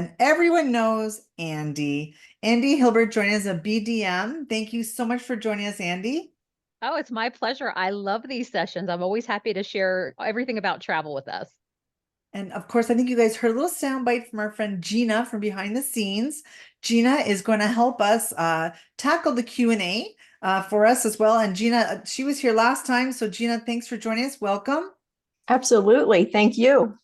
And everyone knows Andy. Andy Hilbert joining us at BDM. Thank you so much for joining us, Andy. Oh, it's my pleasure. I love these sessions. I'm always happy to share everything about travel with us. And of course, I think you guys heard a little soundbite from our friend Gina from behind the scenes. Gina is going to help us tackle the Q&A for us as well. And Gina, she was here last time. So Gina, thanks for joining us. Welcome. Absolutely. Thank you.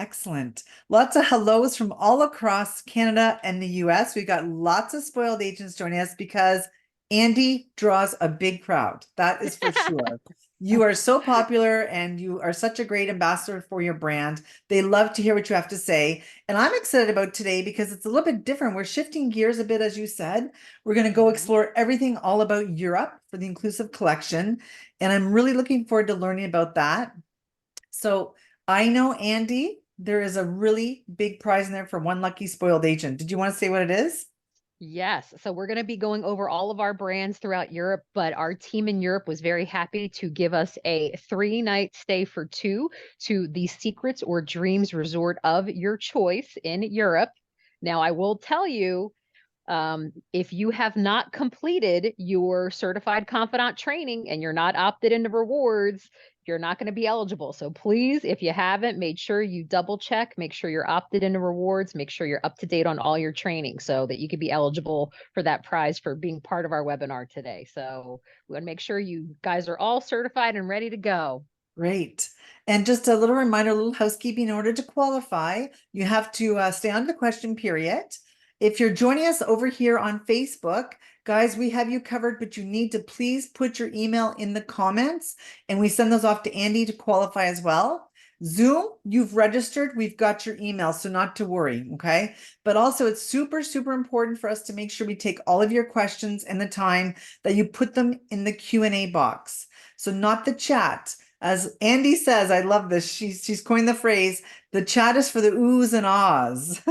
Excellent. Lots of hellos from all across Canada and the US. We've got lots of spoiled agents joining us because Andy draws a big crowd. That is for sure. You are so popular and you are such a great ambassador for your brand. They love to hear what you have to say. And I'm excited about today because it's a little bit different. We're shifting gears a bit, as you said. We're going to go explore everything all about Europe for the inclusive collection. And I'm really looking forward to learning about that. So I know, Andy, there is a really big prize in there for one lucky spoiled agent. Did you want to say what it is? Yes. So we're going to be going over all of our brands throughout Europe, but our team in Europe was very happy to give us a 3-night stay for two to the Secrets or Dreams resort of your choice in Europe. Now, I will tell you, if you have not completed your certified confidant training and you're not opted into rewards, you're not going to be eligible. So please, if you haven't, make sure you double check, make sure you're opted into rewards, make sure you're up to date on all your training so that you can be eligible for that prize for being part of our webinar today. So we want to make sure you guys are all certified and ready to go. Great. And just a little reminder, a little housekeeping. In order to qualify, you have to stay on the question period. If you're joining us over here on Facebook, guys, we have you covered, but you need to please put your email in the comments and we send those off to Andy to qualify as well. Zoom, you've registered, we've got your email, so not to worry, okay? But also it's super, super important for us to make sure we take all of your questions and the time that you put them in the Q&A box. So not the chat. As Andy says, I love this. She's coined the phrase, the chat is for the oohs and ahs,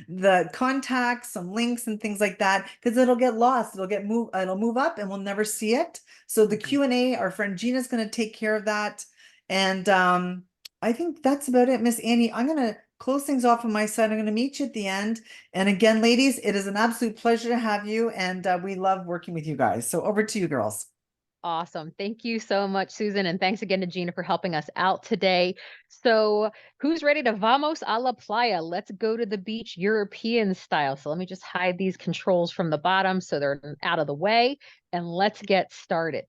the contacts, some links and things like that, because it'll get lost. It'll move up and we'll never see it. So the Q&A, our friend Gina's going to take care of that. And I think that's about it, Miss Annie. I'm going to close things off on my side. I'm going to meet you at the end. And again, ladies, it is an absolute pleasure to have you. And we love working with you guys. So over to you, girls. Awesome. Thank you so much, Susan. And thanks again to Gina for helping us out today. So who's ready to vamos a la playa? Let's go to the beach European style. So let me just hide these controls from the bottom so they're out of the way and let's get started.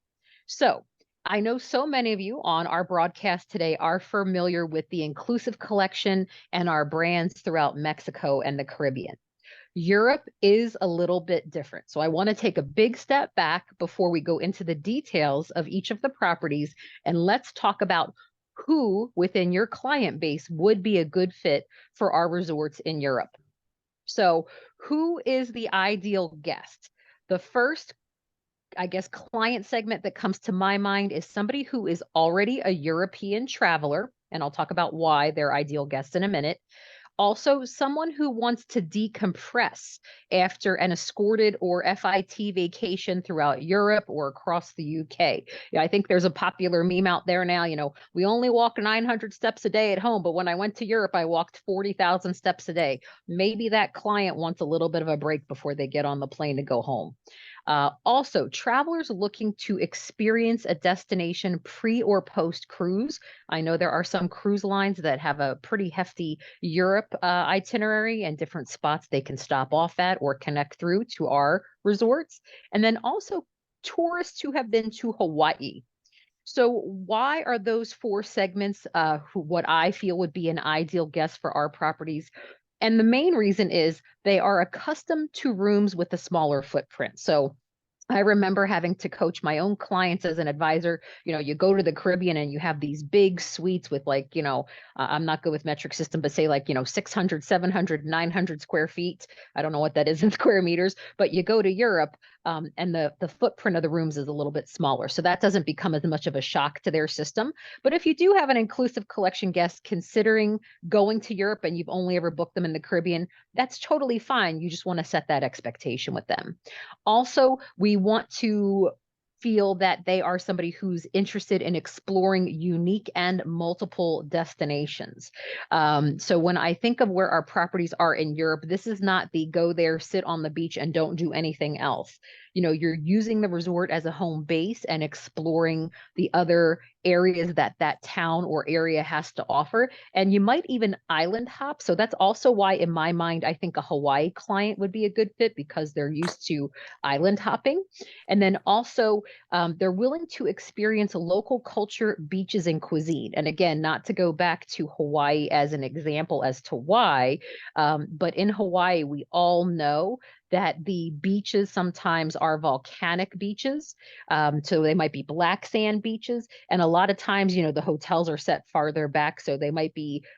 So I know so many of you on our broadcast today are familiar with the Inclusive Collection and our brands throughout Mexico and the Caribbean. Europe is a little bit different. So I want to take a big step back before we go into the details of each of the properties. And let's talk about who within your client base would be a good fit for our resorts in Europe. So who is the ideal guest? The first, I guess, client segment that comes to my mind is somebody who is already a European traveler. And I'll talk about why they're ideal guests in a minute. Also, someone who wants to decompress after an escorted or FIT vacation throughout Europe or across the UK. Yeah, I think there's a popular meme out there now, we only walk 900 steps a day at home, but when I went to Europe, I walked 40,000 steps a day. Maybe that client wants a little bit of a break before they get on the plane to go home. Also, travelers looking to experience a destination pre or post cruise. I know there are some cruise lines that have a pretty hefty Europe itinerary and different spots they can stop off at or connect through to our resorts. And then also tourists who have been to Hawaii. So why are those four segments what I feel would be an ideal guest for our properties? And the main reason is they are accustomed to rooms with a smaller footprint. So I remember having to coach my own clients as an advisor. You go to the Caribbean and you have these big suites with I'm not good with metric system, but say 600, 700, 900 square feet. I don't know what that is in square meters, but you go to Europe and the footprint of the rooms is a little bit smaller. So that doesn't become as much of a shock to their system. But if you do have an inclusive collection guest considering going to Europe and you've only ever booked them in the Caribbean, that's totally fine. You just want to set that expectation with them. Also, we want to feel that they are somebody who's interested in exploring unique and multiple destinations. So when I think of where our properties are in Europe, this is not the go there, sit on the beach and don't do anything else. You know, you're using the resort as a home base and exploring the other areas that that town or area has to offer. And you might even island hop. So that's also why, in my mind, I think a Hawaii client would be a good fit, because they're used to island hopping. And then also, they're willing to experience local culture, beaches, and cuisine. And again, not to go back to Hawaii as an example as to why, but in Hawaii, we all know that the beaches sometimes are volcanic beaches. So they might be black sand beaches. And a lot of times, you know, the hotels are set farther back. So they might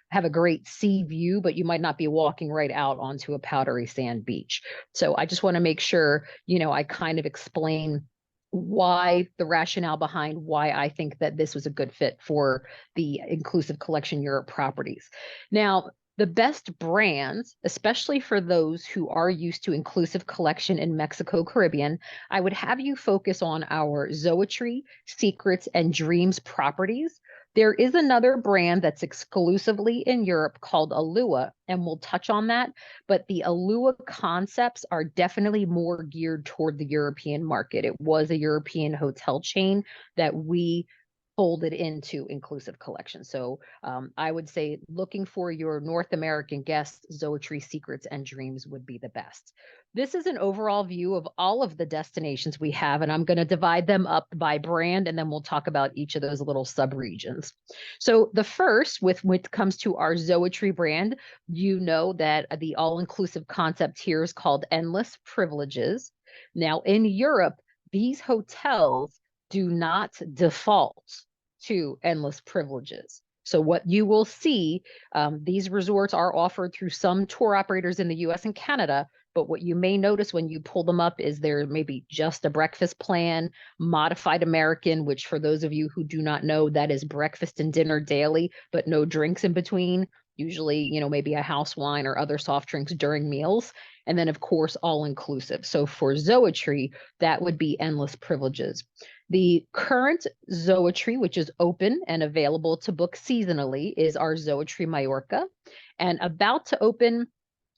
have a great sea view, but you might not be walking right out onto a powdery sand beach. So I just want to make sure, you know, I kind of explain why, the rationale behind why I think that this was a good fit for the Inclusive Collection Europe properties. Now, the best brands, especially for those who are used to Inclusive Collection in Mexico, Caribbean, I would have you focus on our Zoetry, Secrets, and Dreams properties. There is another brand that's exclusively in Europe called Alua, and we'll touch on that. But the Alua concepts are definitely more geared toward the European market. It was a European hotel chain that we folded into Inclusive Collection. So I would say looking for your North American guests, Zoetry, Secrets, and Dreams would be the best. This is an overall view of all of the destinations we have, and I'm going to divide them up by brand, and then we'll talk about each of those little sub-regions. So the first, with when it comes to our Zoetry brand, you know that the all-inclusive concept here is called Endless Privileges. Now, in Europe, these hotels do not default to Endless Privileges. So what you will see, these resorts are offered through some tour operators in the US and Canada, but what you may notice when you pull them up is there may be just a breakfast plan, modified American, which for those of you who do not know, that is breakfast and dinner daily, but no drinks in between. Usually, you know, maybe a house wine or other soft drinks during meals. And then, of course, all inclusive. So for Zoetry, that would be Endless Privileges. The current Zoetry, which is open and available to book seasonally, is our Zoetry Mallorca. And about to open,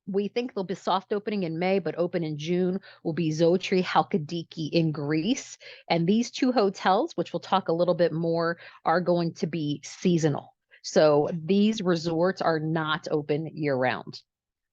we think there'll be soft opening in May, but open in June, will be Zoetry Halkidiki in Greece. And these two hotels, which we'll talk a little bit more, are going to be seasonal. So these resorts are not open year round.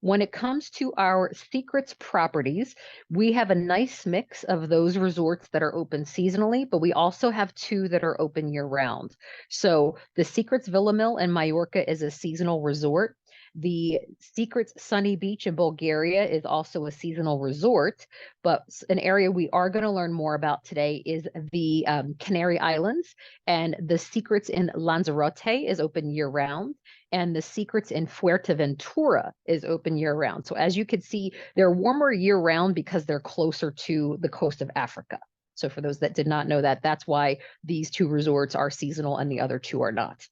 When it comes to our Secrets properties, we have a nice mix of those resorts that are open seasonally, but we also have two that are open year round. So the Secrets Villa Mill in Mallorca is a seasonal resort. The Secrets Sunny Beach in Bulgaria is also a seasonal resort, but an area we are going to learn more about today is the Canary Islands, and the Secrets in Lanzarote is open year round, and the Secrets in Fuerteventura is open year round. So as you can see, they're warmer year round because they're closer to the coast of Africa. So for those that did not know that, that's why these two resorts are seasonal and the other two are not.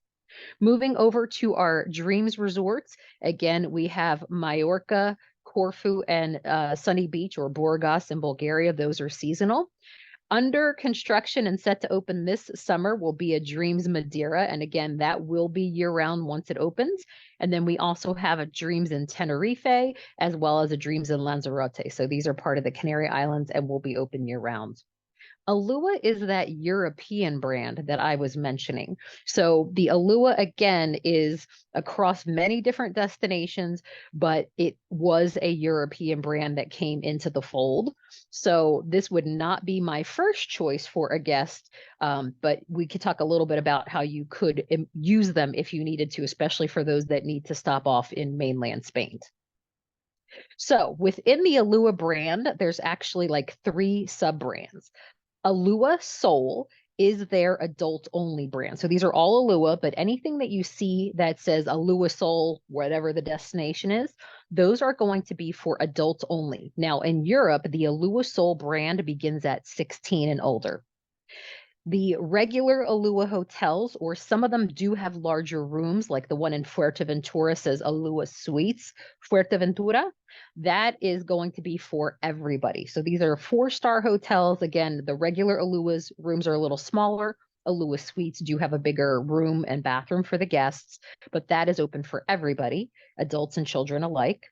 Moving over to our Dreams resorts, again, we have Mallorca, Corfu, and Sunny Beach or Burgas in Bulgaria. Those are seasonal. Under construction and set to open this summer will be a Dreams Madeira. And again, that will be year round once it opens. And then we also have a Dreams in Tenerife, as well as a Dreams in Lanzarote. So these are part of the Canary Islands and will be open year round. Alua is that European brand that I was mentioning. So the Alua, again, is across many different destinations, but it was a European brand that came into the fold. So this would not be my first choice for a guest, but we could talk a little bit about how you could use them if you needed to, especially for those that need to stop off in mainland Spain. So within the Alua brand, there's actually like 3 sub-brands. Alua Soul is their adult only brand. So these are all Alua, but anything that you see that says Alua Soul, whatever the destination is, those are going to be for adults only. Now in Europe, the Alua Soul brand begins at 16 and older. The regular Alua hotels, or some of them do have larger rooms, like the one in Fuerteventura says Alua Suites, Fuerteventura. That is going to be for everybody. So these are 4-star hotels. Again, the regular Alua's rooms are a little smaller. Alua Suites do have a bigger room and bathroom for the guests, but that is open for everybody, adults and children alike.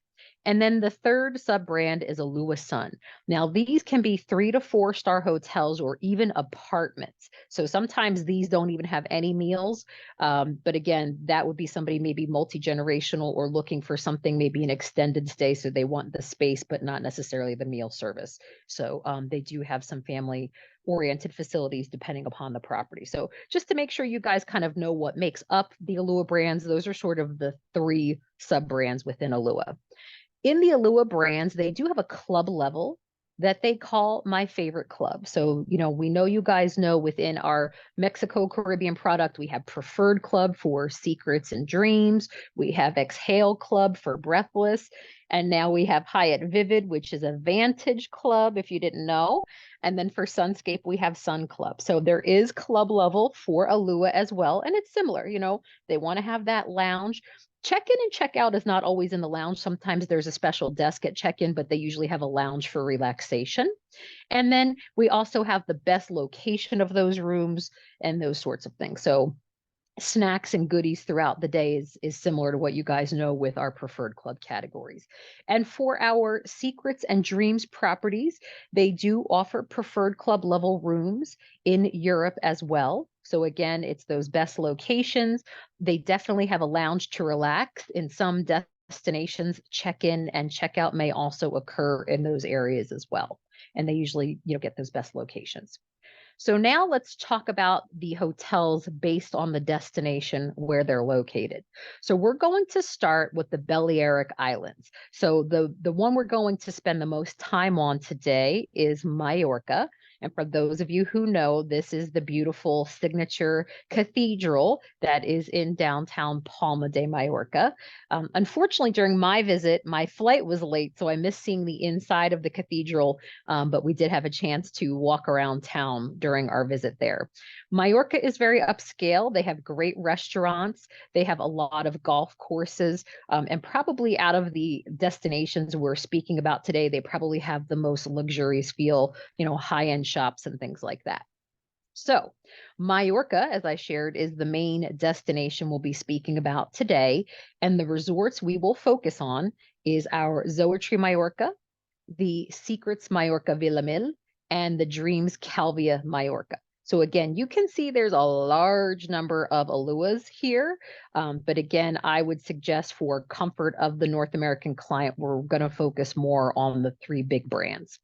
And then the third sub brand is Alua Sun. Now, these can be 3 to 4-star hotels or even apartments. So sometimes these don't even have any meals. But again, that would be somebody maybe multi-generational or looking for something, maybe an extended stay. So they want the space, but not necessarily the meal service. So they do have some family oriented facilities depending upon the property. So just to make sure you guys kind of know what makes up the Alua brands, those are sort of the 3 sub brands within Alua. In the Alua brands, they do have a club level that they call My Favorite Club. So, we know you guys know within our Mexico Caribbean product, we have Preferred Club for Secrets and Dreams. We have Exhale Club for Breathless. And now we have Hyatt Vivid, which is a Vantage Club, if you didn't know. And then for Sunscape, we have Sun Club. So there is club level for Alua as well. And it's similar, they want to have that lounge. Check-in and check-out is not always in the lounge. Sometimes there's a special desk at check-in, but they usually have a lounge for relaxation. And then we also have the best location of those rooms and those sorts of things. So snacks and goodies throughout the day is similar to what you guys know with our preferred club categories. And for our Secrets and Dreams properties, they do offer preferred club level rooms in Europe as well. So again, it's those best locations. They definitely have a lounge to relax. In some destinations, check-in and check-out may also occur in those areas as well. And they usually, get those best locations. So now let's talk about the hotels based on the destination where they're located. So we're going to start with the Balearic Islands. So the one we're going to spend the most time on today is Mallorca. And for those of you who know, this is the beautiful signature cathedral that is in downtown Palma de Mallorca. Unfortunately, during my visit, my flight was late, so I missed seeing the inside of the cathedral, but we did have a chance to walk around town during our visit there. Mallorca is very upscale. They have great restaurants. They have a lot of golf courses, and probably out of the destinations we're speaking about today, they probably have the most luxurious feel, high-end shops and things like that. So Mallorca, as I shared, is the main destination we'll be speaking about today. And the resorts we will focus on is our Zoetry Mallorca, the Secrets Mallorca Villamil, and the Dreams Calvia Mallorca. So again, you can see there's a large number of Aluas here. But again, I would suggest for comfort of the North American client, we're going to focus more on the 3 big brands.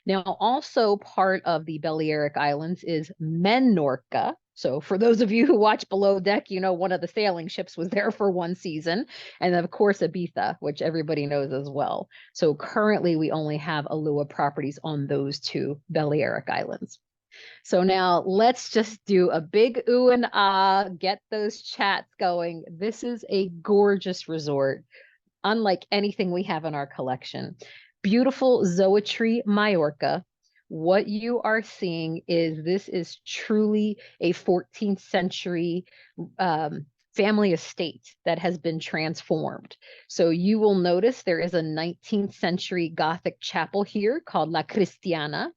Now, also part of the Balearic Islands is Menorca. So for those of you who watch Below Deck, one of the sailing ships was there for one season. And of course, Ibiza, which everybody knows as well. So currently, we only have Alua properties on those 2 Balearic Islands. So now let's just do a big ooh and ah, get those chats going. This is a gorgeous resort, unlike anything we have in our collection. Beautiful Zoetry Mallorca. What you are seeing is this is truly a 14th century family estate that has been transformed. So you will notice there is a 19th century Gothic chapel here called La Cristiana.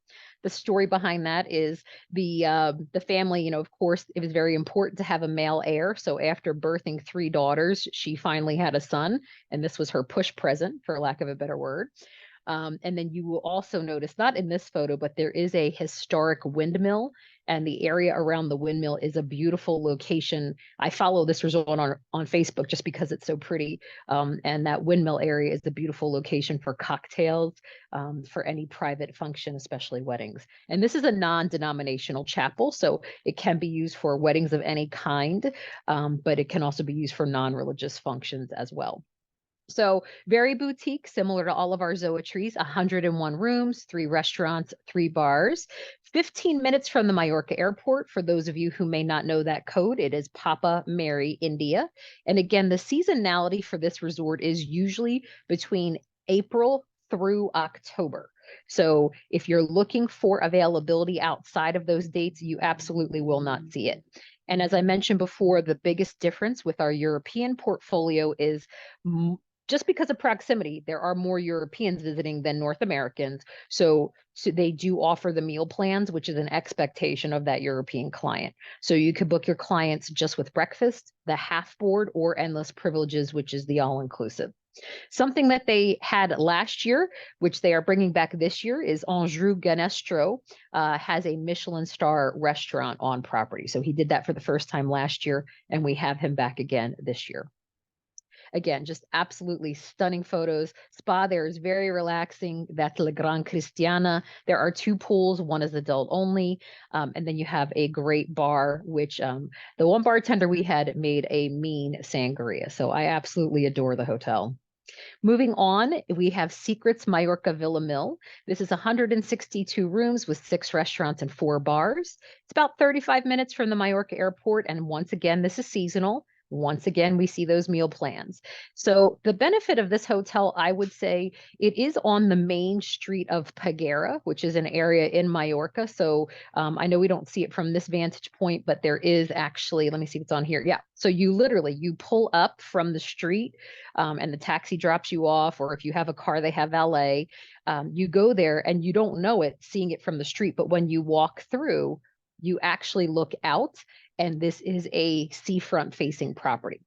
The story behind that is the family, of course, it was very important to have a male heir. So after birthing 3 daughters, she finally had a son, and this was her push present, for lack of a better word. And then you will also notice, not in this photo, but there is a historic windmill, and the area around the windmill is a beautiful location. I follow this resort on Facebook just because it's so pretty. And that windmill area is a beautiful location for cocktails, for any private function, especially weddings. And this is a non-denominational chapel, so it can be used for weddings of any kind, but it can also be used for non-religious functions as well. So very boutique, similar to all of our Zoetries, 101 rooms, 3 restaurants, 3 bars, 15 minutes from the Mallorca airport. For those of you who may not know that code, it is Papa Mary, India. And again, the seasonality for this resort is usually between April through October. So if you're looking for availability outside of those dates, you absolutely will not see it. And as I mentioned before, the biggest difference with our European portfolio is just because of proximity, there are more Europeans visiting than North Americans. So they do offer the meal plans, which is an expectation of that European client. So you could book your clients just with breakfast, the half board, or endless privileges, which is the all-inclusive. Something that they had last year, which they are bringing back this year, is Anjou Ganestro has a Michelin star restaurant on property. So he did that for the first time last year, and we have him back again this year. Again, just absolutely stunning photos. Spa there is very relaxing. That's La Gran Cristiana. There are 2 pools. One is adult only. And then you have a great bar, which the one bartender we had made a mean sangria. So I absolutely adore the hotel. Moving on, we have Secrets Mallorca Villa Mill. This is 162 rooms with 6 restaurants and 4 bars. It's about 35 minutes from the Mallorca airport. And once again, this is seasonal. Once again, we see those meal plans. So the benefit of this hotel, I would say, it is on the main street of Peguera, which is an area in Mallorca. So I know we don't see it from this vantage point, but there is actually, let me see what's on here. Yeah. So you pull up from the street and the taxi drops you off, or if you have a car, they have valet. You go there and you don't know it, seeing it from the street. But when you walk through, you actually look out, and this is a seafront facing property.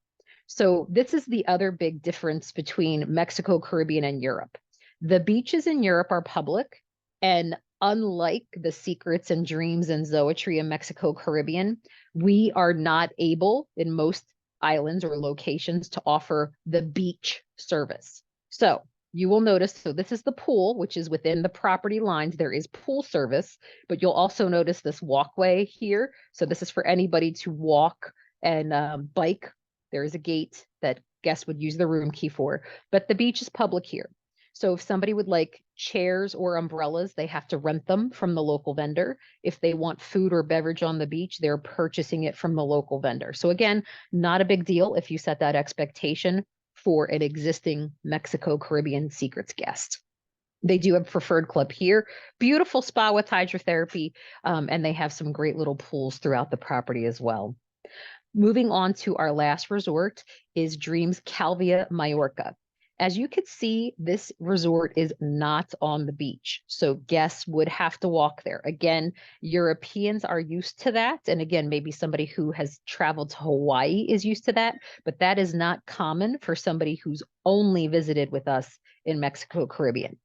So this is the other big difference between Mexico, Caribbean, and Europe. The beaches in Europe are public, and unlike the Secrets and Dreams and Zoetry in Mexico, Caribbean, we are not able in most islands or locations to offer the beach service. So you will notice, so this is the pool, which is within the property lines. There is pool service, but you'll also notice this walkway here. So this is for anybody to walk and bike. There is a gate that guests would use the room key for, but the beach is public here. So if somebody would like chairs or umbrellas, they have to rent them from the local vendor. If they want food or beverage on the beach, they're purchasing it from the local vendor. So again, not a big deal if you set that expectation for an existing Mexico Caribbean Secrets guest. They do have preferred club here, beautiful spa with hydrotherapy, and they have some great little pools throughout the property as well. Moving on to our last resort is Dreams Calvia Mallorca. As you can see, this resort is not on the beach, so guests would have to walk there. Again, Europeans are used to that. And again, maybe somebody who has traveled to Hawaii is used to that, but that is not common for somebody who's only visited with us in Mexico, Caribbean.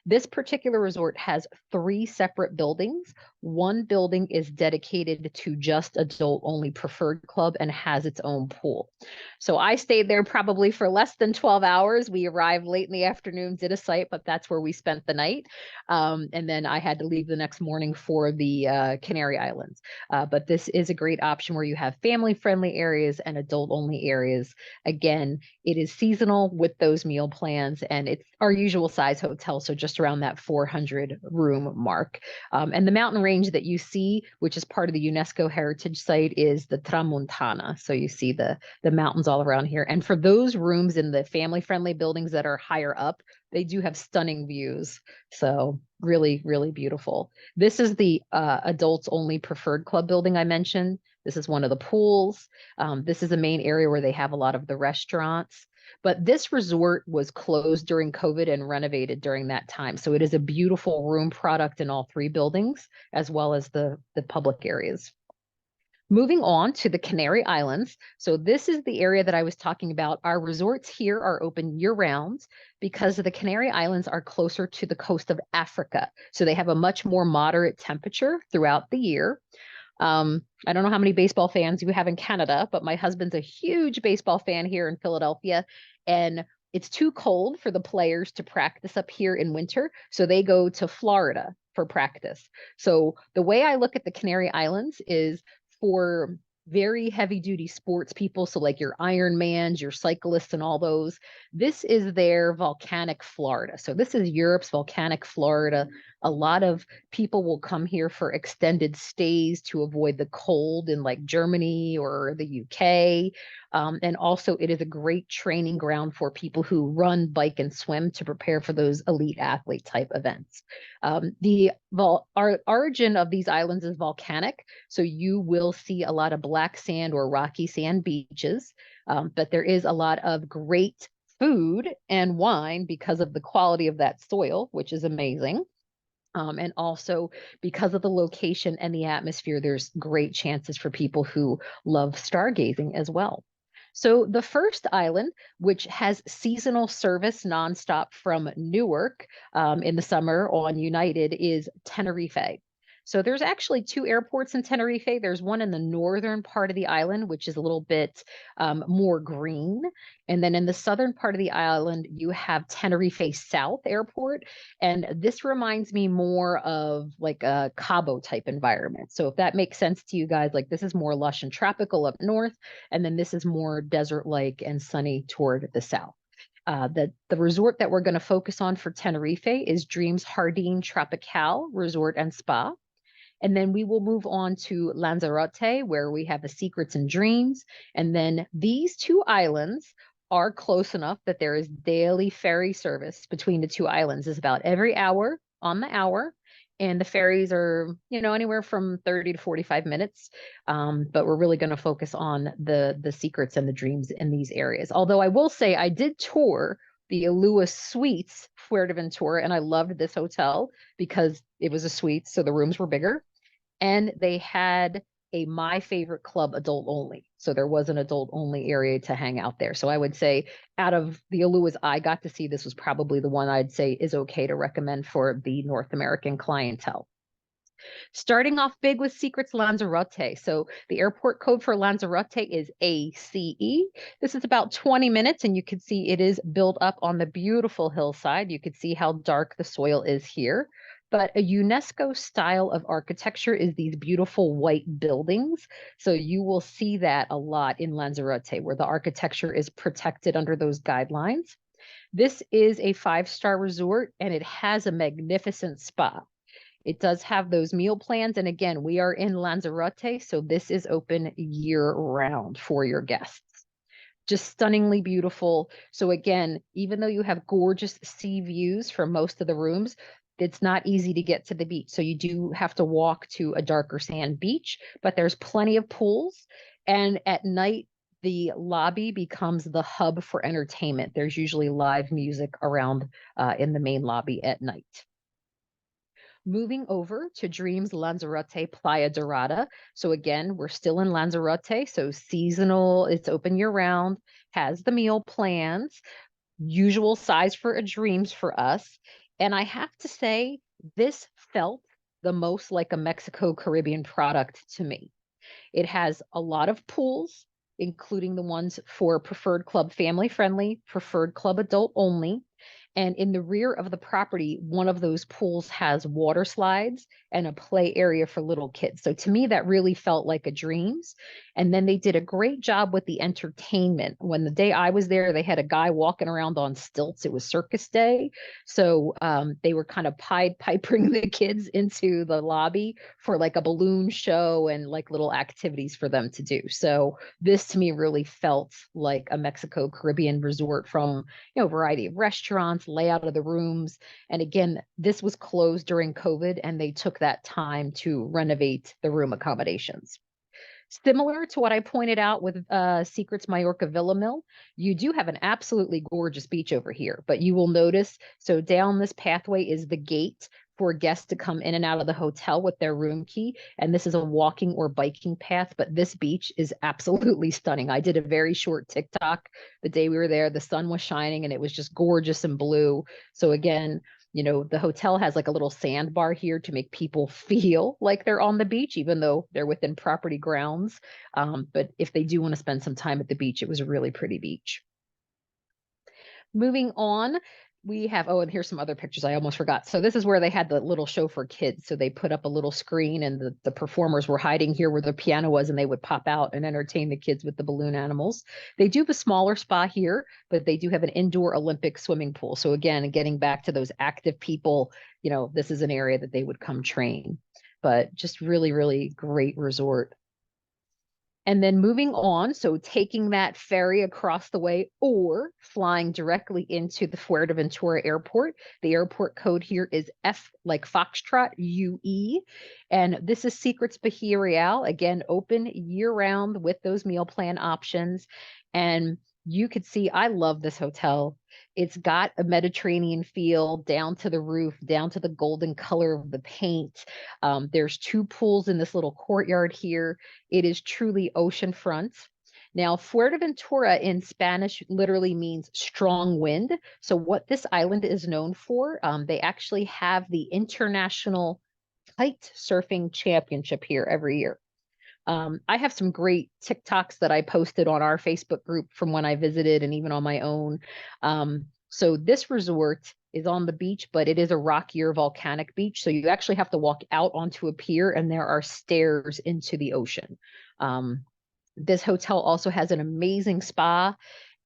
This particular resort has 3 separate buildings. One building is dedicated to just adult only preferred club and has its own pool. So I stayed there probably for less than 12 hours. We arrived late in the afternoon, did a site, but that's where we spent the night. And then I had to leave the next morning for the Canary Islands. But this is a great option where you have family-friendly areas and adult-only areas. Again, it is seasonal with those meal plans, and it's our usual size hotel, so just around that 400 room mark. And the mountain range that you see, which is part of the UNESCO Heritage Site, is the Tramontana. So you see the mountains all around here. And for those rooms in the family-friendly buildings that are higher up, they do have stunning views. So really, really beautiful. This is the adults only preferred club building I mentioned. This is one of the pools. This is a main area where they have a lot of the restaurants. But this resort was closed during COVID and renovated during that time. So it is a beautiful room product in all 3 buildings, as well as the public areas. Moving on to the Canary Islands. So this is the area that I was talking about. Our resorts here are open year-round because the Canary Islands are closer to the coast of Africa. So they have a much more moderate temperature throughout the year. I don't know how many baseball fans you have in Canada, but my husband's a huge baseball fan here in Philadelphia, and it's too cold for the players to practice up here in winter. So they go to Florida for practice. So the way I look at the Canary Islands is for very heavy duty sports people. So like your Ironmans, your cyclists and all those, this is their volcanic Florida. So this is Europe's volcanic Florida. A lot of people will come here for extended stays to avoid the cold in like Germany or the UK. And also, it is a great training ground for people who run, bike, and swim to prepare for those elite athlete type events. Our origin of these islands is volcanic, so you will see a lot of black sand or rocky sand beaches, but there is a lot of great food and wine because of the quality of that soil, which is amazing. And also because of the location and the atmosphere, there's great chances for people who love stargazing as well. So the first island, which has seasonal service nonstop from Newark in the summer on United, is Tenerife. So there's actually two airports in Tenerife. There's one in the northern part of the island, which is a little bit more green. And then in the southern part of the island, you have Tenerife South Airport. And this reminds me more of like a Cabo type environment. So if that makes sense to you guys, like this is more lush and tropical up north, and then this is more desert-like and sunny toward the south. The resort that we're going to focus on for Tenerife is Dreams Jardín Tropical Resort and Spa. And then we will move on to Lanzarote, where we have the Secrets and Dreams. And then these two islands are close enough that there is daily ferry service between the two islands. Is about every hour on the hour. And the ferries are, anywhere from 30 to 45 minutes. But we're really going to focus on the secrets and the dreams in these areas. Although I will say I did tour the Alua Suites Fuerteventura, and I loved this hotel because it was a suite, so the rooms were bigger. And they had a My Favorite Club adult only. So there was an adult only area to hang out there. So I would say out of the Aluas I got to see, this was probably the one I'd say is okay to recommend for the North American clientele. Starting off big with Secrets Lanzarote. So the airport code for Lanzarote is ACE. This is about 20 minutes, and you can see it is built up on the beautiful hillside. You can see how dark the soil is here. But a UNESCO style of architecture is these beautiful white buildings. So you will see that a lot in Lanzarote, where the architecture is protected under those guidelines. This is a 5-star resort, and it has a magnificent spa. It does have those meal plans. And again, we are in Lanzarote, so this is open year round for your guests. Just stunningly beautiful. So again, even though you have gorgeous sea views from most of the rooms, it's not easy to get to the beach. So you do have to walk to a darker sand beach, but there's plenty of pools. And at night, the lobby becomes the hub for entertainment. There's usually live music around in the main lobby at night. Moving over to Dreams Lanzarote Playa Dorada. So again, we're still in Lanzarote, so seasonal, it's open year round, has the meal plans, usual size for a Dreams for us. And I have to say, this felt the most like a Mexico Caribbean product to me. It has a lot of pools, including the ones for Preferred Club family friendly, Preferred Club adult only. And in the rear of the property, one of those pools has water slides and a play area for little kids. So to me, that really felt like a Dreams. And then they did a great job with the entertainment. When the day I was there, they had a guy walking around on stilts. It was circus day. So they were kind of Pied Pipering the kids into the lobby for like a balloon show and like little activities for them to do. So this to me really felt like a Mexico Caribbean resort from, a variety of restaurants, layout of the rooms. And again, this was closed during COVID, and they took that time to renovate the room accommodations. Similar to what I pointed out with Secrets Mallorca Villa Mill, you do have an absolutely gorgeous beach over here, but you will notice, so down this pathway is the gate for guests to come in and out of the hotel with their room key. And this is a walking or biking path, but this beach is absolutely stunning. I did a very short TikTok the day we were there. The sun was shining and it was just gorgeous and blue. So again, the hotel has like a little sandbar here to make people feel like they're on the beach, even though they're within property grounds. But if they do want to spend some time at the beach, it was a really pretty beach. Moving on, we have, oh, and here's some other pictures I almost forgot. So this is where they had the little show for kids. So they put up a little screen and the performers were hiding here where the piano was, and they would pop out and entertain the kids with the balloon animals. They do have a smaller spa here, but they do have an indoor Olympic swimming pool. So again, getting back to those active people, this is an area that they would come train. But just really, really great resort. And then moving on, so taking that ferry across the way or flying directly into the Fuerteventura airport. The airport code here is F like Foxtrot UE. And this is Secrets Bahia Real, again, open year round with those meal plan options. And you could see, I love this hotel. It's got a Mediterranean feel down to the roof, down to the golden color of the paint. There's 2 pools in this little courtyard here. It is truly oceanfront. Now, Fuerteventura in Spanish literally means strong wind. So what this island is known for, they actually have the International Kite Surfing Championship here every year. I have some great TikToks that I posted on our Facebook group from when I visited and even on my own. So this resort is on the beach, but it is a rockier volcanic beach. So you actually have to walk out onto a pier and there are stairs into the ocean. This hotel also has an amazing spa.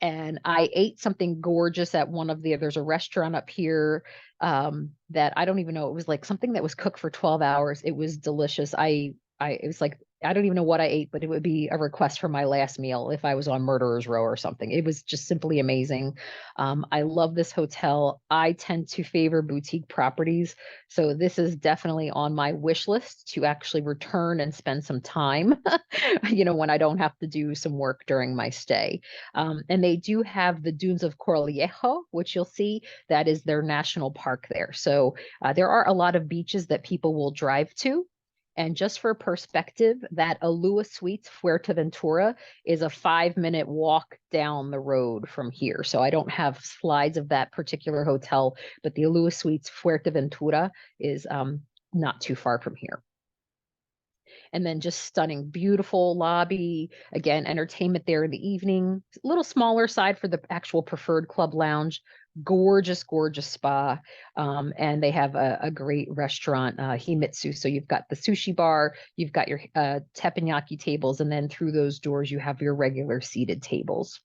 And I ate something gorgeous at there's a restaurant up here that I don't even know. It was like something that was cooked for 12 hours. It was delicious. It was like, I don't even know what I ate, but it would be a request for my last meal if I was on Murderer's Row or something. It was just simply amazing. I love this hotel. I tend to favor boutique properties. So this is definitely on my wish list to actually return and spend some time, when I don't have to do some work during my stay. And they do have the Dunes of Coralejo, which you'll see that is their national park there. So there are a lot of beaches that people will drive to. And just for perspective, that Alua Suites Fuerteventura is a 5-minute walk down the road from here. So I don't have slides of that particular hotel, but the Alua Suites Fuerteventura is not too far from here. And then just stunning, beautiful lobby. Again, entertainment there in the evening. A little smaller side for the actual preferred club lounge. Gorgeous, gorgeous spa. And they have a great restaurant, Himitsu. So you've got the sushi bar, you've got your teppanyaki tables, and then through those doors, you have your regular seated tables.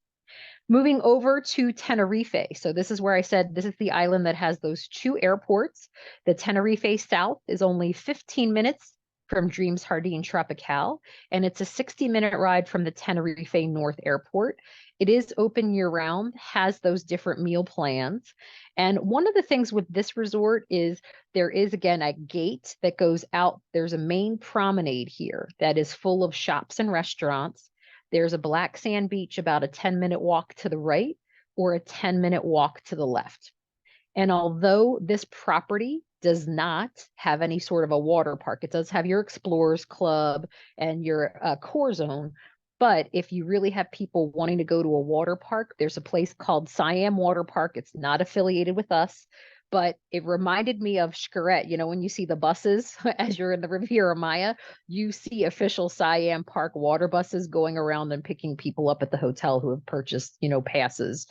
Moving over to Tenerife. So this is where I said this is the island that has those 2 airports. The Tenerife South is only 15 minutes from Dreams Jardín Tropical, and it's a 60-minute ride from the Tenerife North Airport. It is open year round, has those different meal plans. And one of the things with this resort is there is, again, a gate that goes out. There's a main promenade here that is full of shops and restaurants. There's a black sand beach about a 10-minute walk to the right or a 10-minute walk to the left. And although this property does not have any sort of a water park, it does have your Explorers Club and your core zone. But if you really have people wanting to go to a water park, there's a place called Siam Water Park. It's not affiliated with us, but it reminded me of Xcaret. When you see the buses as you're in the Riviera Maya, you see official Siam Park water buses going around and picking people up at the hotel who have purchased, passes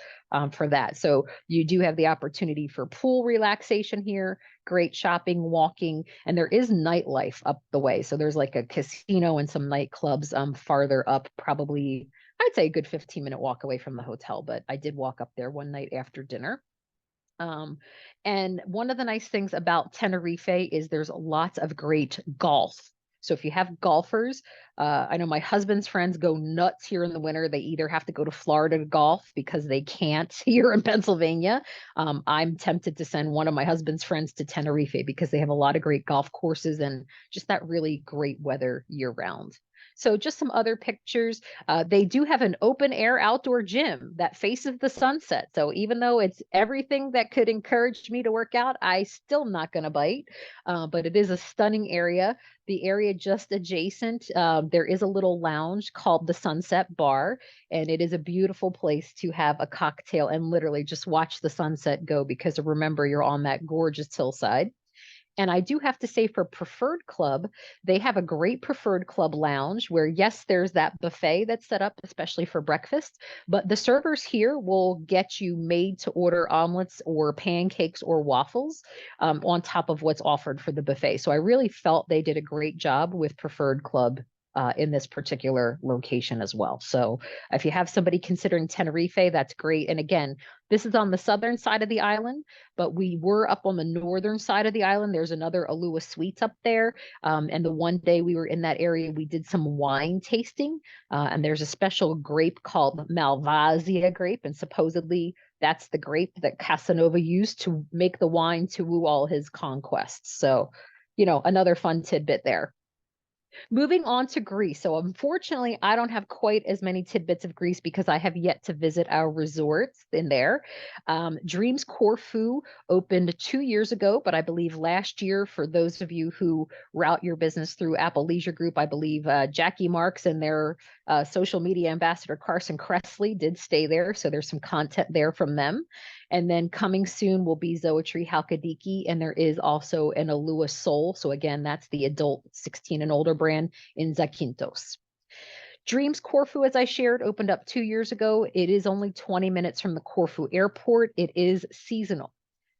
for that. So you do have the opportunity for pool relaxation here, great shopping, walking, and there is nightlife up the way. So there's like a casino and some nightclubs farther up, probably, I'd say a good 15-minute walk away from the hotel, but I did walk up there one night after dinner. And one of the nice things about Tenerife is there's lots of great golf. So if you have golfers, I know my husband's friends go nuts here in the winter. They either have to go to Florida to golf because they can't here in Pennsylvania. I'm tempted to send one of my husband's friends to Tenerife because they have a lot of great golf courses and just that really great weather year round. So just some other pictures. They do have an open air outdoor gym that faces the sunset. So even though it's everything that could encourage me to work out, I still not going to bite. But it is a stunning area. The area just adjacent, there is a little lounge called the Sunset Bar, and it is a beautiful place to have a cocktail and literally just watch the sunset go because remember, you're on that gorgeous hillside. And I do have to say for Preferred Club, they have a great Preferred Club lounge where, yes, there's that buffet that's set up, especially for breakfast, but the servers here will get you made to order omelets or pancakes or waffles on top of what's offered for the buffet. So I really felt they did a great job with Preferred Club in this particular location as well. So if you have somebody considering Tenerife, that's great. And again, this is on the southern side of the island, but we were up on the northern side of the island. There's another Alua Suites up there. And the one day we were in that area, we did some wine tasting. And there's a special grape called Malvasia grape. And supposedly that's the grape that Casanova used to make the wine to woo all his conquests. So, another fun tidbit there. Moving on to Greece. So unfortunately, I don't have quite as many tidbits of Greece because I have yet to visit our resorts in there. Dreams Corfu opened 2 years ago, but I believe last year, for those of you who route your business through Apple Leisure Group, I believe Jackie Marks and their social media ambassador Carson Kressley did stay there. So there's some content there from them. And then coming soon will be Zoetry Halkidiki, and there is also an Alua Soul. So again, that's the adult 16 and older brand in Zakynthos. Dreams Corfu, as I shared, opened up 2 years ago. It is only 20 minutes from the Corfu airport. It is seasonal.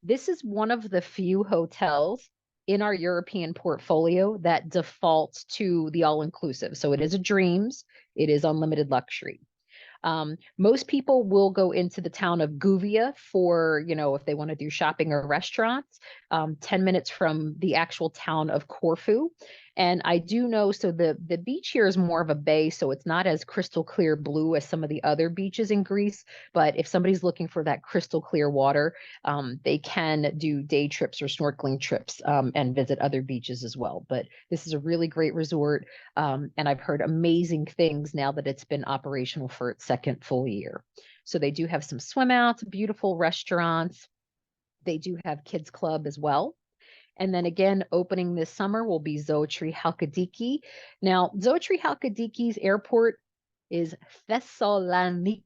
This is one of the few hotels in our European portfolio that defaults to the all-inclusive. So it is a Dreams, it is unlimited luxury. Most people will go into the town of Guvia for, if they want to do shopping or restaurants, 10 minutes from the actual town of Corfu. And I do know, so the beach here is more of a bay, so it's not as crystal clear blue as some of the other beaches in Greece. But if somebody's looking for that crystal clear water, they can do day trips or snorkeling trips and visit other beaches as well. But this is a really great resort. And I've heard amazing things now that it's been operational for its second full year. So they do have some swim outs, beautiful restaurants. They do have kids club as well. And then again, opening this summer will be Zoetry Halkidiki. Now, Zoetry Halkidiki's airport is Thessaloniki.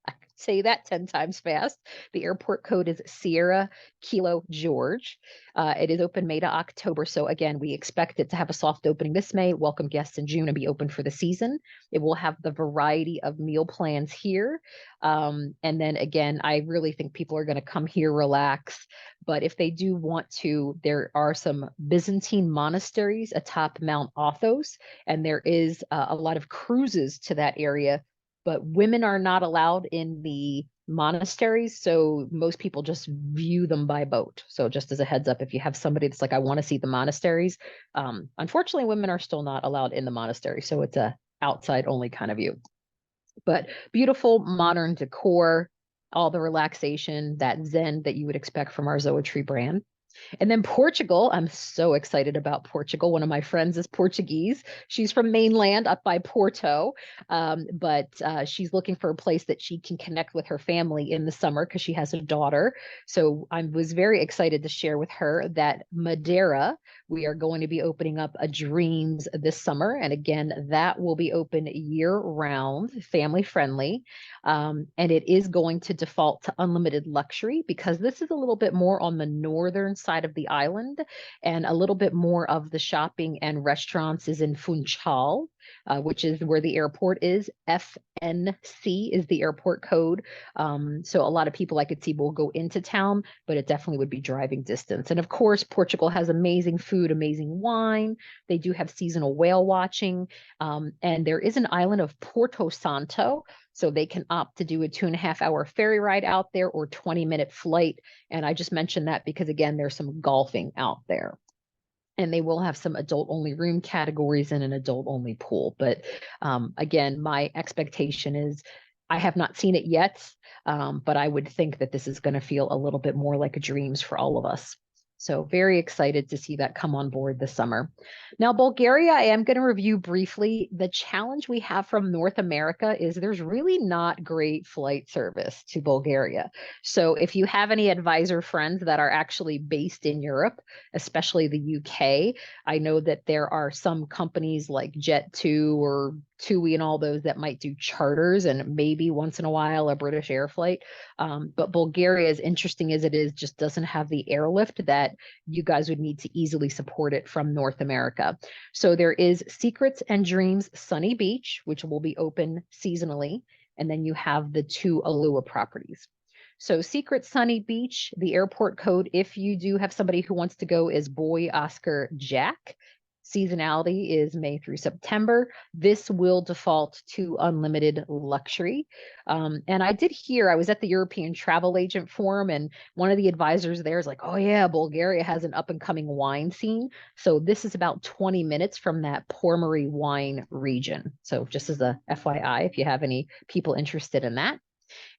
I could say that 10 times fast. The airport code is Sierra Kilo George. It is open May to October. So again, we expect it to have a soft opening this May, welcome guests in June, and be open for the season. It will have the variety of meal plans here. And then again, I really think people are going to come here, relax. But if they do want to, there are some Byzantine monasteries atop Mount Athos, and there is a lot of cruises to that area. But women are not allowed in the monasteries, so most people just view them by boat. So just as a heads up, if you have somebody that's like, I want to see the monasteries, unfortunately, women are still not allowed in the monastery. So it's a outside only kind of view. But beautiful modern decor, all the relaxation, that zen that you would expect from our Zoetry brand. And then Portugal, I'm so excited about Portugal. One of my friends is Portuguese. She's from mainland up by Porto, but she's looking for a place that she can connect with her family in the summer because she has a daughter. So I was very excited to share with her that Madeira, we are going to be opening up a Dreams this summer. And again, that will be open year round, family friendly. And it is going to default to unlimited luxury because this is a little bit more on the northern side of the island, and a little bit more of the shopping and restaurants is in Funchal, which is where the airport is. FNC is the airport code. So a lot of people I could see will go into town, but it definitely would be driving distance. And of course, Portugal has amazing food, amazing wine. They do have seasonal whale watching. And there is an island of Porto Santo. So they can opt to do a 2.5-hour ferry ride out there or 20-minute flight. And I just mentioned that because, again, there's some golfing out there. And they will have some adult-only room categories and an adult-only pool. But again, my expectation is I have not seen it yet, but I would think that this is going to feel a little bit more like a Dreams for all of us. So very excited to see that come on board this summer. Now, Bulgaria, I am going to review briefly. The challenge we have from North America is there's really not great flight service to Bulgaria. So if you have any advisor friends that are actually based in Europe, especially the UK, I know that there are some companies like Jet2 or TUI and all those that might do charters and maybe once in a while a British air flight. But Bulgaria, as interesting as it is, just doesn't have the airlift that you guys would need to easily support it from North America. So there is Secrets and Dreams Sunny Beach, which will be open seasonally. And then you have the 2 Alua properties. So Secret Sunny Beach, the airport code, if you do have somebody who wants to go, is Boy Oscar Jack. Seasonality is May through September. This will default to unlimited luxury. And I did hear, I was at the European Travel Agent Forum, and one of the advisors there is like, oh yeah, Bulgaria has an up and coming wine scene. So this is about 20 minutes from that Pormery wine region. So just as a FYI, if you have any people interested in that.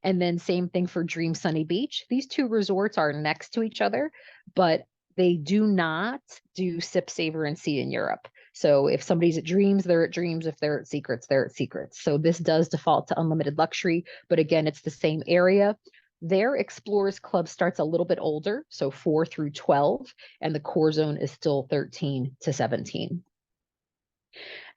And then same thing for Dream Sunny Beach. These 2 resorts are next to each other, but they do not do Sip, Savor, and See in Europe. So if somebody's at Dreams, they're at Dreams. If they're at Secrets, they're at Secrets. So this does default to unlimited luxury, but again, it's the same area. Their Explorers Club starts a little bit older, so 4 through 12, and the core zone is still 13 to 17.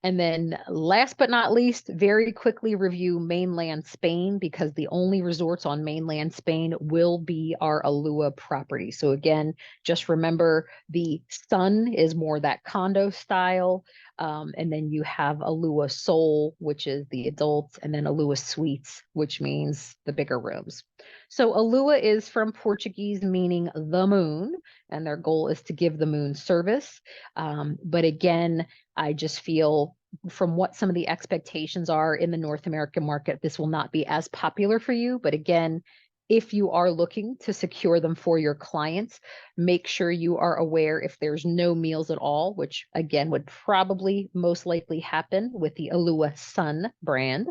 And then last but not least, very quickly review mainland Spain, because the only resorts on mainland Spain will be our Alua property. So again, just remember the Sun is more that condo style. And then you have Alua Sol, which is the adults, and then Alua Suites, which means the bigger rooms. So Alua is from Portuguese meaning the moon, and their goal is to give the moon service. But again, I just feel from what some of the expectations are in the North American market, this will not be as popular for you. But again, if you are looking to secure them for your clients, make sure you are aware if there's no meals at all, which again would probably most likely happen with the Alua Sun brand.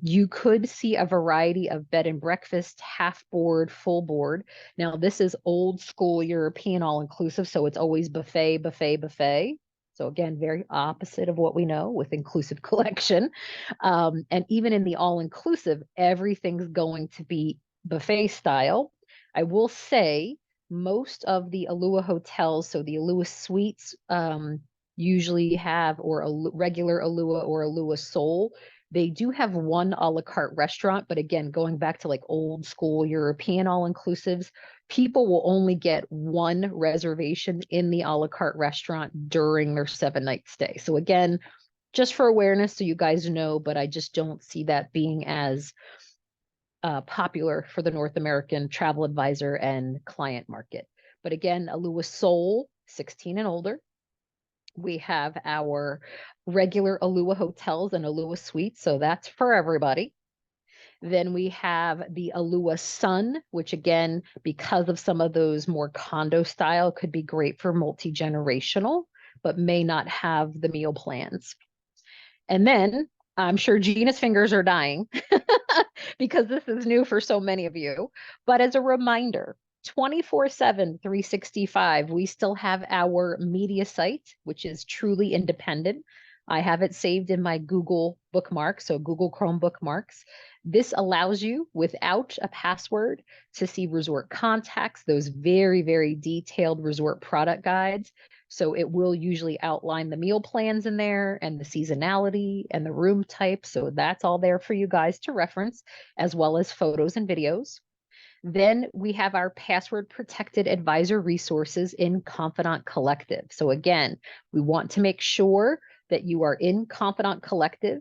You could see a variety of bed and breakfast, half board, full board. Now, this is old school European all-inclusive, so it's always buffet, buffet, buffet. So again, very opposite of what we know with inclusive collection. And even in the all-inclusive, everything's going to be buffet style. I will say most of the Alua hotels, so the Alua suites usually have, or a regular Alua or Alua Sol, they do have one a la carte restaurant. But again, going back to like old school European all-inclusives, people will only get one reservation in the a la carte restaurant during their 7-night stay. So again, just for awareness, so you guys know, but I just don't see that being as popular for the North American travel advisor and client market. But again, Alua Sol, 16 and older. We have our regular Alua hotels and Alua suites, so that's for everybody. Then we have the Alua Sun, which again, because of some of those more condo style, could be great for multi-generational, but may not have the meal plans. And then I'm sure Gina's fingers are dying because this is new for so many of you. But as a reminder, 24/7, 365, we still have our media site, which is truly independent. I have it saved in my Google bookmark, so Google Chrome bookmarks. This allows you, without a password, to see resort contacts, those very, very detailed resort product guides. So it will usually outline the meal plans in there and the seasonality and the room type. So that's all there for you guys to reference, as well as photos and videos. Then we have our password protected advisor resources in Confidant Collective. So again, we want to make sure that you are in Confidant Collective.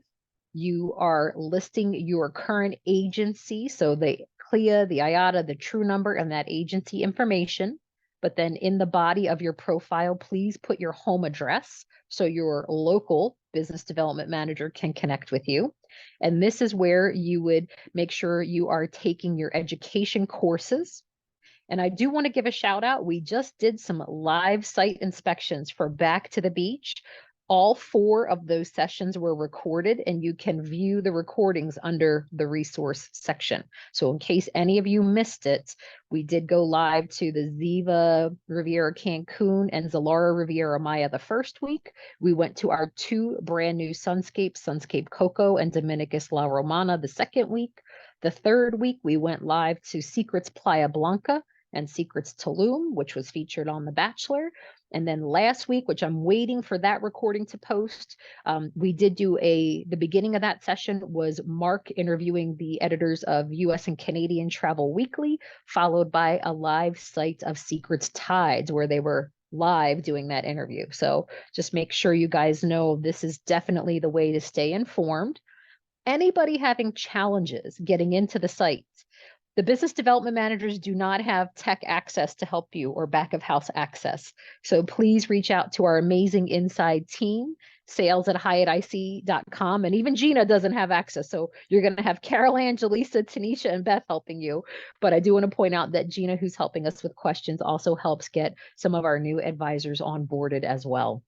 You are listing your current agency, so the CLIA, the IATA, the true number, and that agency information. But then in the body of your profile, please put your home address so your local business development manager can connect with you. And this is where you would make sure you are taking your education courses. And I do want to give a shout out. We just did some live site inspections for Back to the Beach. All 4 of those sessions were recorded, and you can view the recordings under the resource section. So in case any of you missed it, we did go live to the Ziva Riviera Cancun and Zilara Riviera Maya the first week. We went to our 2 brand new Sunscape, Sunscape Coco and Dominicus La Romana the second week. The third week, we went live to Secrets Playa Blanca and Secrets Tulum, which was featured on The Bachelor. And then last week, which I'm waiting for that recording to post, we did do the beginning of that session was Mark interviewing the editors of US and Canadian Travel Weekly, followed by a live site of Secrets Tides, where they were live doing that interview. So just make sure you guys know this is definitely the way to stay informed. Anybody having challenges getting into the site, the business development managers do not have tech access to help you or back of house access. So please reach out to our amazing inside team, sales@hyattic.com. And even Gina doesn't have access. So you're going to have Carol, Angelisa, Tanisha, and Beth helping you. But I do want to point out that Gina, who's helping us with questions, also helps get some of our new advisors onboarded as well.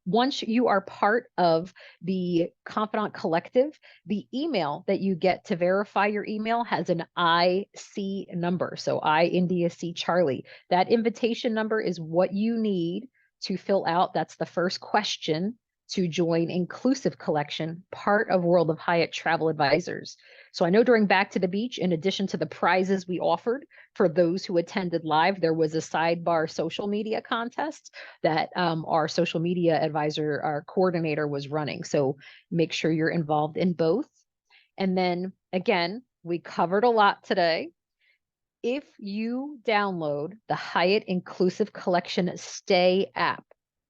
Once you are part of the Confidant Collective, the email that you get to verify your email has an IC number. So I, India, C, Charlie. That invitation number is what you need to fill out. That's the first question to join Inclusive Collection, part of World of Hyatt Travel Advisors. So I know during Back to the Beach, in addition to the prizes we offered for those who attended live, there was a sidebar social media contest that our social media advisor, our coordinator, was running. So make sure you're involved in both. And then again, we covered a lot today. If you download the Hyatt Inclusive Collection Stay app,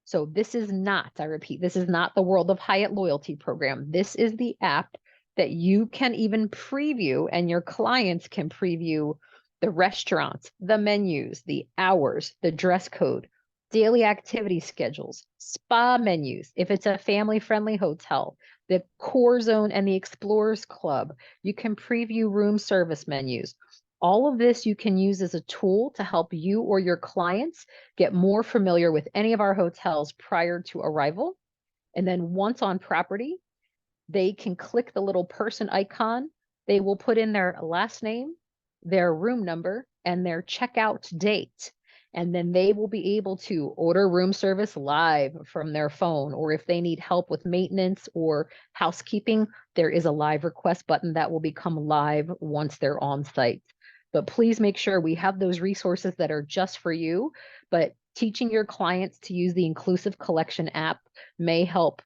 so this is not, I repeat, this is not the World of Hyatt loyalty program. This is the app that you can even preview, and your clients can preview the restaurants, the menus, the hours, the dress code, daily activity schedules, spa menus, if it's a family-friendly hotel, the Core Zone and the Explorers Club. You can preview room service menus. All of this you can use as a tool to help you or your clients get more familiar with any of our hotels prior to arrival. And then once on property, they can click the little person icon. They will put in their last name, their room number, and their checkout date. And then they will be able to order room service live from their phone, or if they need help with maintenance or housekeeping, there is a live request button that will become live once they're on site. But please make sure we have those resources that are just for you. But teaching your clients to use the Inclusive Collection app may help.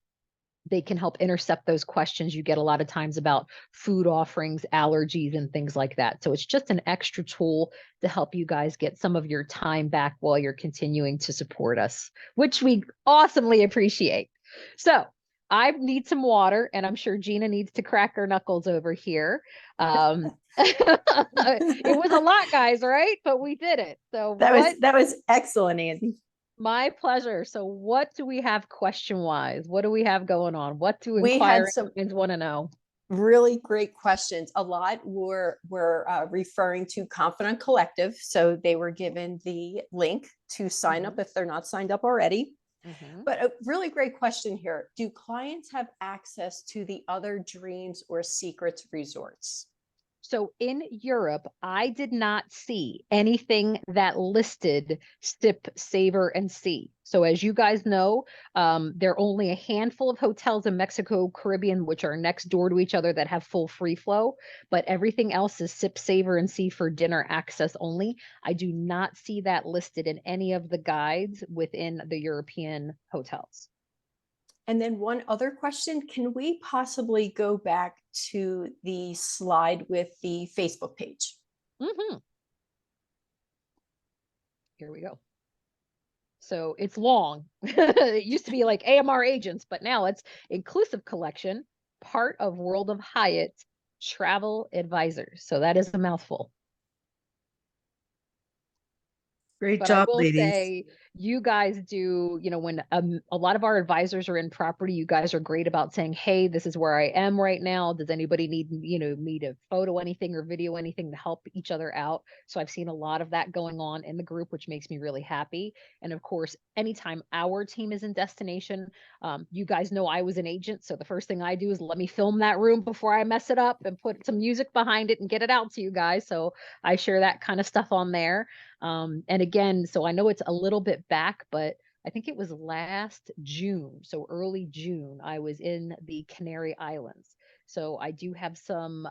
They can help intercept those questions you get a lot of times about food offerings, allergies, and things like that. So it's just an extra tool to help you guys get some of your time back while you're continuing to support us, which we awesomely appreciate. So I need some water, and I'm sure Gina needs to crack her knuckles over here. It was a lot, guys, right? But we did it. So That was excellent, Andy. My pleasure. So what do we have question-wise? What do we have going on? What do We had inquiring some minds want to know? really great questions. A lot were referring to Confidant Collective, so they were given the link to sign up if they're not signed up already. But a really great question here: do clients have access to the other Dreams or Secrets resorts? So in Europe, I did not see anything that listed Sip, Savor, and See. So as you guys know, there are only a handful of hotels in Mexico, Caribbean, which are next door to each other that have full free flow, but everything else is Sip, Savor, and See for dinner access only. I do not see that listed in any of the guides within the European hotels. And then one other question, can we possibly go back to the slide with the Facebook page? Here we go. So it's long. It used to be like AMR agents, but now it's Inclusive Collection, part of World of Hyatt Travel Advisors. So that is a mouthful. Great But job, I will ladies. say, you guys do, when a lot of our advisors are in property, you guys are great about saying, hey, this is where I am right now. Does anybody need, me to photo anything or video anything to help each other out? So I've seen a lot of that going on in the group, which makes me really happy. And of course, anytime our team is in destination, you guys know I was an agent. So the first thing I do is let me film that room before I mess it up and put some music behind it and get it out to you guys. So I share that kind of stuff on there. And again, so I know it's a little bit back, but I think it was last June, so early June, I was in the Canary Islands. So I do have some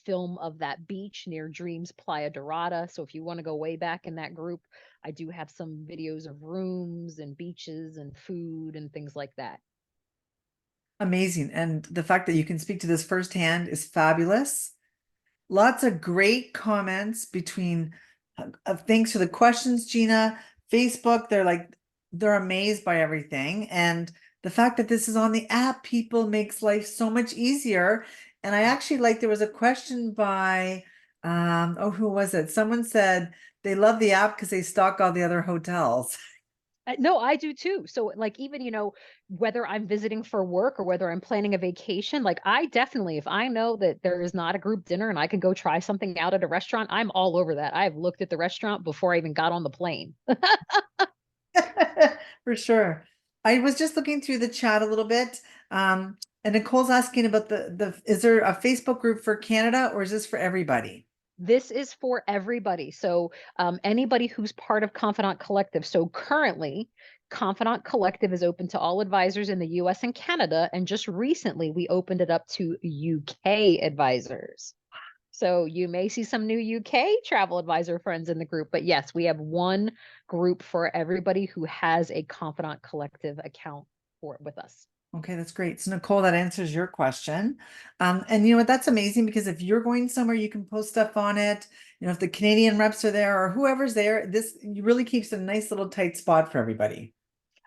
film of that beach near Dreams Playa Dorada. So if you want to go way back in that group, I do have some videos of rooms and beaches and food and things like that. Amazing. And the fact that you can speak to this firsthand is fabulous. Lots of great comments between thanks for the questions, Gina. Facebook, they're amazed by everything. And the fact that this is on the app, people makes life so much easier. And I actually like there was a question by oh, who was it? Someone said they love the app because they stalk all the other hotels. No, I do too. So like even, whether I'm visiting for work or whether I'm planning a vacation, like I definitely, if I know that there is not a group dinner and I can go try something out at a restaurant, I'm all over that. I've looked at the restaurant before I even got on the plane. For sure. I was just looking through the chat a little bit. And Nicole's asking about is there a Facebook group for Canada or is this for everybody? This is for everybody. So anybody who's part of Confidant Collective. So currently, Confidant Collective is open to all advisors in the US and Canada. And just recently, we opened it up to UK advisors. So you may see some new UK travel advisor friends in the group. But yes, we have one group for everybody who has a Confidant Collective account with us. Okay, that's great. So Nicole, that answers your question. And you know what, that's amazing because if you're going somewhere, you can post stuff on it. You know, if the Canadian reps are there or whoever's there, this really keeps a nice little tight spot for everybody.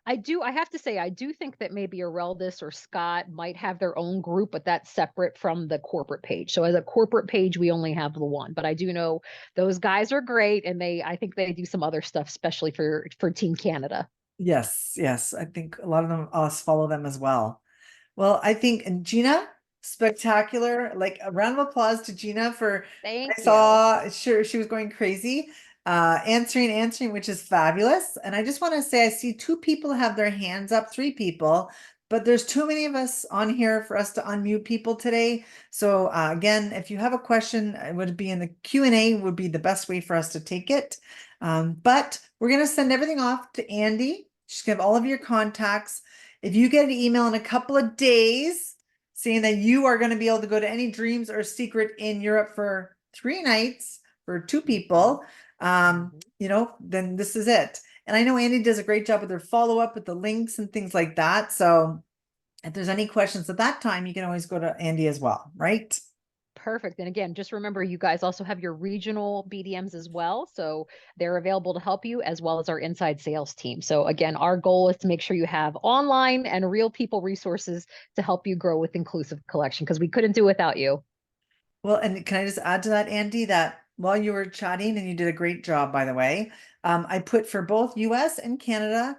I have to say, I do think that maybe Aureldas or Scott might have their own group, but that's separate from the corporate page. So as a corporate page, we only have the one, but I do know those guys are great. And I think they do some other stuff, especially for Team Canada. Yes, yes. I think a lot of them us follow them as well. Well, I think, and Gina, spectacular. Like a round of applause to Gina for Thank I you. saw sure she was going crazy, answering, which is fabulous. And I just want to say I see two people have their hands up, three people, but there's too many of us on here for us to unmute people today. So again, if you have a question, it would be in the Q&A would be the best way for us to take it. But we're going to send everything off to Andy. She's going to have all of your contacts. If you get an email in a couple of days saying that you are going to be able to go to any Dreams or Secret in Europe for 3 nights for 2 people, then this is it. And I know Andy does a great job with their follow-up with the links and things like that. So if there's any questions at that time, you can always go to Andy as well, right? Perfect. And again, just remember, you guys also have your regional BDMs as well. So they're available to help you as well as our inside sales team. So again, our goal is to make sure you have online and real people resources to help you grow with Inclusive Collection because we couldn't do without you. Well, and can I just add to that, Andy, that while you were chatting, and you did a great job, by the way, I put for both US and Canada,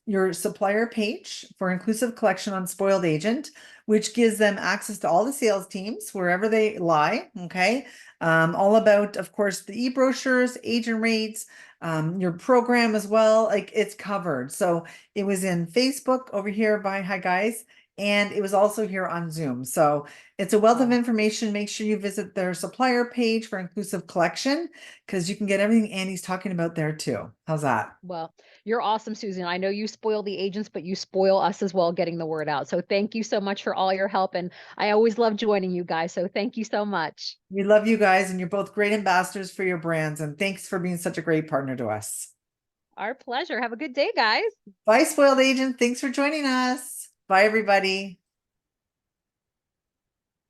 your supplier page for Inclusive Collection on Spoiled Agent, which gives them access to all the sales teams wherever they lie. Okay. All about, of course, the e-brochures, agent rates, your program as well. Like it's covered. So it was in Facebook over here by Hi Guys. And it was also here on Zoom. So it's a wealth of information. Make sure you visit their supplier page for Inclusive Collection because you can get everything Andy's talking about there too. How's that? Well, you're awesome, Susan. I know you spoil the agents, but you spoil us as well getting the word out. So thank you so much for all your help. And I always love joining you guys. So thank you so much. We love you guys, and you're both great ambassadors for your brands. And thanks for being such a great partner to us. Our pleasure. Have a good day, guys. Bye, Spoiled Agent. Thanks for joining us. Bye, everybody.